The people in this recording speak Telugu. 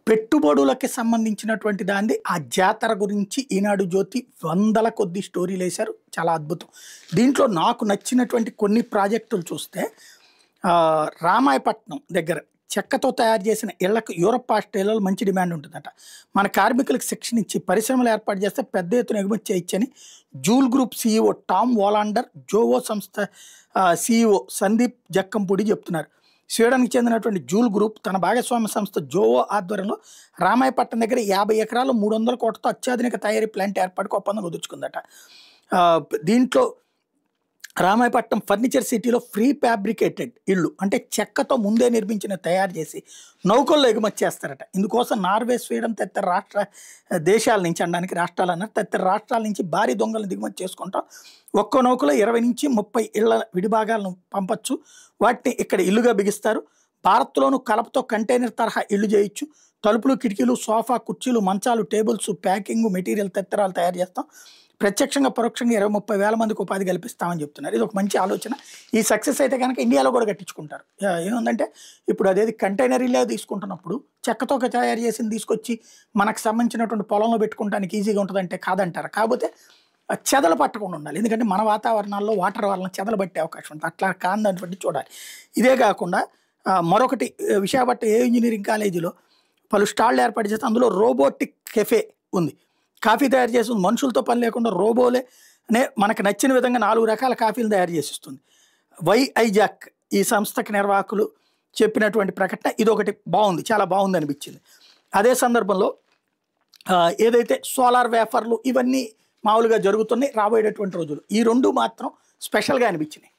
పెట్టుబడులకి సంబంధించినటువంటి దాన్ని ఆ జాతర గురించి ఈనాడు జ్యోతి వందల కొద్ది స్టోరీలేశారు. చాలా అద్భుతం. దీంట్లో నాకు నచ్చినటువంటి కొన్ని ప్రాజెక్టులు చూస్తే రామాయపట్నం దగ్గర చెక్కతో తయారు చేసిన ఇళ్లకు యూరప్, ఆస్ట్రేలియాలో మంచి డిమాండ్ ఉంటుందట. మన కార్మికులకు శిక్షణ ఇచ్చి పరిశ్రమలు ఏర్పాటు చేస్తే పెద్ద ఎత్తున ఎగుమతి చేయొచ్చని జూల్ గ్రూప్ సీఈఓ టామ్ వాలాండర్, జోవో సంస్థ సీఈఓ సందీప్ జక్కంపూడి చెప్తున్నారు. స్వీడన్కి చెందినటువంటి జూల్ గ్రూప్ తన భాగస్వామ్య సంస్థ జోవో ఆధ్వర్యంలో రామాయపట్నం దగ్గర 50 ఎకరాలు 300 కోట్లతో అత్యాధునిక తయారీ ప్లాంట్ ఏర్పాటుకు ఒప్పందం కుదుర్చుకుందట. దీంట్లో రామాయపట్నం ఫర్నిచర్ సిటీలో ఫ్రీ ఫ్యాబ్రికేటెడ్ ఇళ్ళు అంటే చెక్కతో ముందే నిర్మించిన తయారు చేసి నౌకల్లో ఎగుమతి చేస్తారట. ఇందుకోసం నార్వే, స్వీడన్ తదితర దేశాల నుంచి అనడానికి రాష్ట్రాలు అన్నారు, తదితర రాష్ట్రాల నుంచి భారీ దొంగలను దిగుమతి చేసుకుంటాం. ఒక్కో నౌకలో 20 నుంచి 30 ఇళ్ల విడిభాగాలను పంపచ్చు. వాటిని ఇక్కడ ఇల్లుగా బిగిస్తారు. భారత్లోనూ కలపతో కంటైనర్ తరహా ఇల్లు చేయొచ్చు. తలుపులు, కిటికీలు, సోఫా, కుర్చీలు, మంచాలు, టేబుల్స్, ప్యాకింగ్ మెటీరియల్ తదితరాలు తయారు చేస్తాం. ప్రత్యక్షంగా పరోక్షంగా 20-30 వేల మందికి ఉపాధి కల్పిస్తామని చెప్తున్నారు. ఇది ఒక మంచి ఆలోచన. ఈ సక్సెస్ అయితే కనుక ఇండియాలో కూడా కట్టించుకుంటారు. ఏముందంటే ఇప్పుడు అదేది కంటైనర్ ఇల్లే తీసుకుంటున్నప్పుడు చెక్కతో తయారు చేసింది తీసుకొచ్చి మనకు సంబంధించినటువంటి పొలంలో పెట్టుకోవడానికి ఈజీగా ఉంటుందంటే కాదంటారు. కాకపోతే చెదలు పట్టకుండా ఉండాలి. ఎందుకంటే మన వాతావరణాల్లో వాటర్ వలన చెదలు పట్టే అవకాశం ఉంటుంది. అట్లా కాదటువంటి చూడాలి. ఇదే కాకుండా మరొకటి విశాఖపట్నం ఇంజనీరింగ్ కాలేజీలో పలు స్టాళ్ళు ఏర్పాటు చేస్తే అందులో రోబోటిక్ కెఫే ఉంది. కాఫీ తయారు చేస్తుంది. మనుషులతో పని లేకుండా రోబోలే మనకు నచ్చిన విధంగా 4 రకాల కాఫీలు తయారు చేసిస్తుంది. ఐజాక్ ఈ సంస్థకి నిర్వాహకులు చెప్పినటువంటి ప్రకటన ఇదొకటి బాగుంది, చాలా బాగుంది అనిపించింది. అదే సందర్భంలో ఏదైతే సోలార్ వేఫర్లు ఇవన్నీ మామూలుగా జరుగుతున్నాయి రాబోయేటటువంటి రోజులు, ఈ 2 మాత్రం స్పెషల్గా అనిపించినాయి.